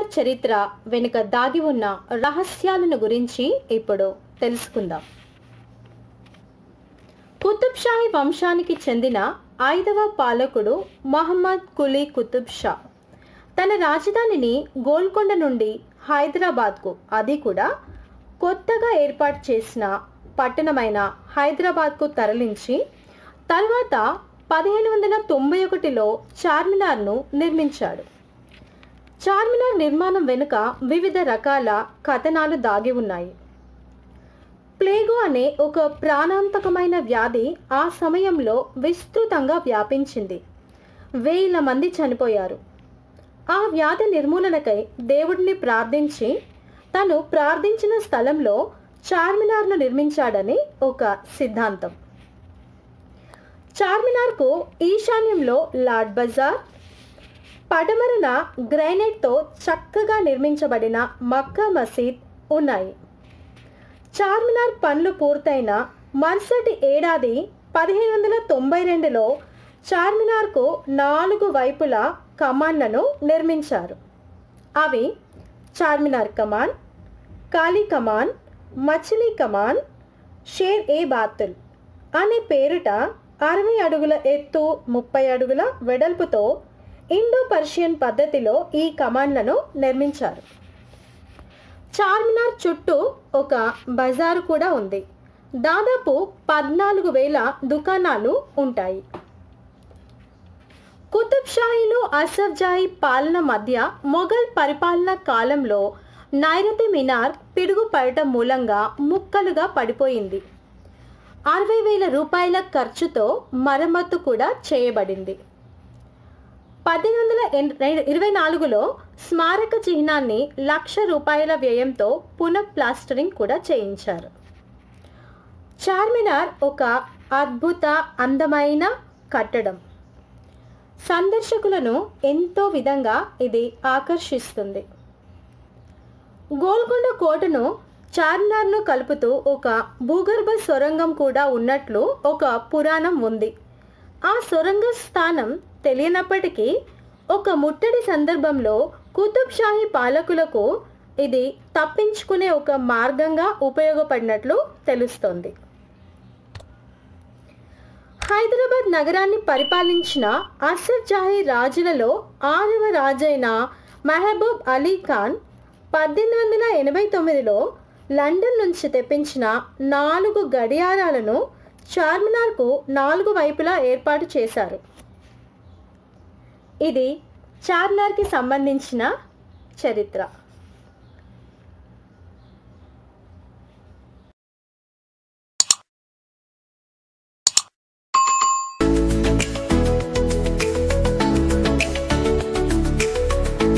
చార్మినార్ చరిత్ర వెనుక దాగి ఉన్న రహస్యాలను గురించి ఇప్పుడు తెలుసుకుందాం. కుతుబ్ షాహీ వంశానికి చెందిన 5వ పాలకుడు మహమ్మద్ కులీ కుతుబ్ షా తన రాజధానిని గోల్కొండ నుండి హైదరాబాద్కు, అది కూడా కొత్తగా ఏర్పాటు చేసిన పట్టణమైన హైదరాబాద్కు తరలించి తర్వాత 1591లో చార్మినార్ను నిర్మించాడు. చార్మినార్ నిర్మాణం వెనుక వివిధ రకాల కథనాలు దాగి ఉన్నాయి. ప్లేగు అనే ఒక ప్రాణాంతకమైన వ్యాధి ఆ సమయంలో విస్తృతంగా వ్యాపించింది. 1000 మంది చనిపోయారు. ఆ వ్యాధి నిర్మూలనకై దేవుడిని ప్రార్థించి తను ప్రార్థించిన స్థలంలో చార్మినార్ను నిర్మించాడని ఒక సిద్ధాంతం. చార్మినార్కు ఈశాన్యంలో లాడ్ బజార్, పడమరన గ్రానైట్తో చక్కగా నిర్మించబడిన మక్కా మసీద్ ఉన్నాయి. చార్మినార్ పనులు పూర్తయిన మరుసటి ఏడాది 1592లో చార్మినార్కు 4 వైపులా కమాన్లను నిర్మించారు. అవి చార్మినార్ కమాన్, కాళీ కమాన్, మచిలీ కమాన్, షేర్ ఏ బాతుల్ అనే పేరిట 60 అడుగుల ఎత్తు, 30 అడుగుల వెడల్పుతో ఇండో పర్షియన్ పద్ధతిలో ఈ కమాండ్లను నిర్మించారు. చార్మినార్ చుట్టూ ఒక బజారు కూడా ఉంది. దాదాపు 14,000 దుకాణాలు ఉంటాయి. కుతుబ్ షాహీలు అసఫ్ జాహీ పాలన మధ్య మొఘల్ పరిపాలన కాలంలో నైరుతి మినార్ పిడుగు పడటం మూలంగా ముక్కలుగా పడిపోయింది. 60,000 రూపాయల ఖర్చుతో మరమ్మతు కూడా చేయబడింది. 1824లో స్మారక చిహ్నాన్ని 1,00,000 రూపాయల వ్యయంతో పునఃప్లాస్టరింగ్ కూడా చేయించారు. చార్మినార్ ఒక అద్భుత అందమైన కట్టడం. సందర్శకులను ఎంతో విధంగా ఇది ఆకర్షిస్తుంది. గోల్కొండ కోటను చార్మినార్ను కలుపుతూ ఒక భూగర్భ సొరంగం కూడా ఉన్నట్లు ఒక పురాణం ఉంది. ఆ సొరంగ స్థానం తెలియనప్పటికీ ఒక ముట్టడి సందర్భంలో కుతుబ్ షాహీ పాలకులకు ఇది తప్పించుకునే ఒక మార్గంగా ఉపయోగపడినట్లు తెలుస్తోంది. హైదరాబాద్ నగరాన్ని పరిపాలించిన అసఫ్ జాహీ రాజులలో 6వ రాజైన మెహబూబ్ అలీ ఖాన్ 1889లో లండన్ నుంచి తెప్పించిన 4 గడియారాలను చార్మినార్కు 4 వైపులా ఏర్పాటు చేశారు. ఇది చార్మినార్కి సంబంధించిన చరిత్ర.